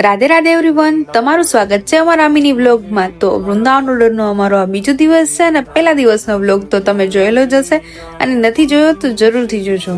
Radhe Radhe everyone, તમારું સ્વાગત છે અમારા મિની વ્લોગમાં। તો વૃંદાવન રોડનો અમારો આ બીજો દિવસ છે અને પહેલા દિવસનો વ્લોગ તો તમે જોયેલો જ હશે અને નથી જોયો તો જરૂરથી જોજો।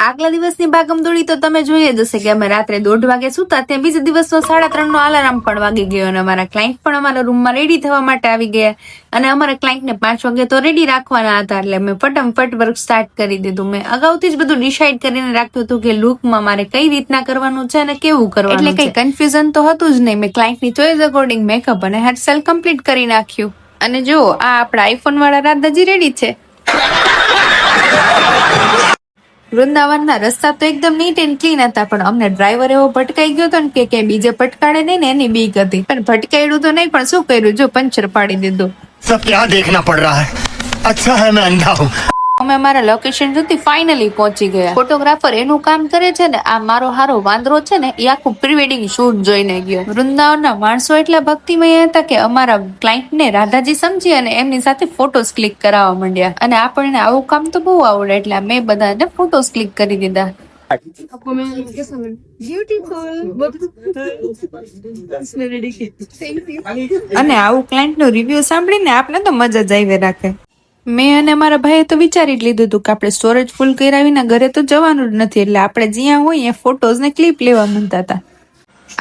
આગલા દિવસની ભાગમદોડી તો તમે જોઈ જ હશે કે અમે રાત્રે 1:30 વાગે સુતા, ત્યાં બીજા દિવસનો 3:30 નો અલાર્મ પણ વાગી ગયો અને અમારા ક્લાયન્ટ પણ અમારા રૂમમાં રેડી થવા માટે આવી ગયા અને અમારા ક્લાયન્ટને 5 વાગે તો રેડી રાખવાના હતા, એટલે મેં ફટાફટ વર્ક સ્ટાર્ટ કરી દીધું। મેં અગાઉથી જ બધું ડિસાઈડ કરીને રાખ્યું હતું કે લુકમાં મારે કઈ રીતના કરવાનું છે અને કેવું કરવાનું, એટલે કઈ કન્ફ્યુઝન તો હતું જ નહીં। મેં ક્લાયન્ટની ચોઈસ અકોર્ડિંગ મેકઅપ અને હેરસ્ટાઈલ કમ્પ્લીટ કરી નાખ્યું અને જો આ આપણા આઈફોન વાળા રાધાજી રેડી છે। વૃંદાવનના રસ્તા તો એકદમ નીટ એન્ડ ક્લીન હતા, પણ અમને ડ્રાઈવર એવો ભટકાઈ ગયો હતો ને કે બીજે ભટકાડે નહીં ને એની બીક હતી, પણ ભટકાડ્યું તો નહીં, પણ શું કર્યું, જો પંચર પાડી દીધું। सब क्या देखना पड़ रहा है, अच्छा है मैं अंधा हूँ। અમે અમારા લોકેશન સુધી ફાઇનલી પહોંચી ગયા। ફોટોગ્રાફર એનું કામ કરે છે ને આ મારો હારો વાંદરો છે ને એ આખું પ્રી વેડિંગ શૂટ જોઈને ગયો। વૃંદાવનના માણસો એટલા ભક્તિમય હતા કે અમારા ક્લાયન્ટને રાધાજી સમજી અને એમની સાથે ફોટોસ ક્લિક કરાવવા માંડ્યા અને આપણને આવું કામ તો બહુ આવડે, એટલે મેં બધાને ફોટોસ ક્લિક કરી દીધા। અને આવું ક્લાયન્ટ નો રિવ્યુ સાંભળીને આપણે તો મજા જ આવી રાખે। મેં અને મારા ભાઈએ તો વિચારી જ લીધું હતું કે આપણે સ્ટોરેજ ફૂલ કર્યા વિના ઘરે તો જવાનું જ નથી, એટલે આપણે જ્યાં હોય ફોટોઝ ને ક્લિપ લેવા માંગતા હતા।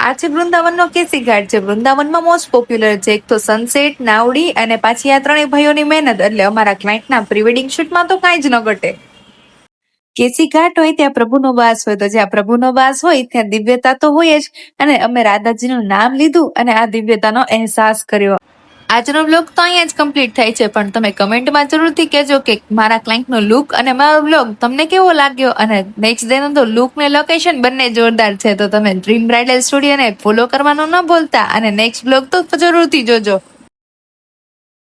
આ છે વૃંદાવનનો કેસી ઘાટ છે। વૃંદાવનમાં મોસ્ટ પોપ્યુલર છે એક તો સનસેટ, નાવડી અને પાછી આ ત્રણેય ભાઈઓની મહેનત, એટલે અમારા ક્લાયન્ટના પ્રી વેડિંગ શૂટમાં તો કાંઈ જ ન ઘટે। કેસી ઘાટ હોય ત્યાં પ્રભુનો વાસ હોય, તો જ્યાં પ્રભુનો વાસ હોય ત્યાં દિવ્યતા તો હોય જ, અને અમે રાધાજીનું નામ લીધું અને આ દિવ્યતાનો અહેસાસ કર્યો। આજનો બ્લોગ તો અહીંયા જ કમ્પ્લીટ થાય છે, પણ તમે કમેન્ટમાં જરૂરથી કહેજો કે મારા ક્લાયન્ટનો લુક અને મારો બ્લોગ તમને કેવો લાગ્યો, અને નેક્સ્ટ ડે નો તો લુક ને લોકેશન બંને જોરદાર છે, તો તમે ડ્રીમ બ્રાઇડલ સ્ટુડિયોને ફોલો કરવાનું ન ભૂલતા અને નેક્સ્ટ બ્લોગ તો જરૂરથી જોજો।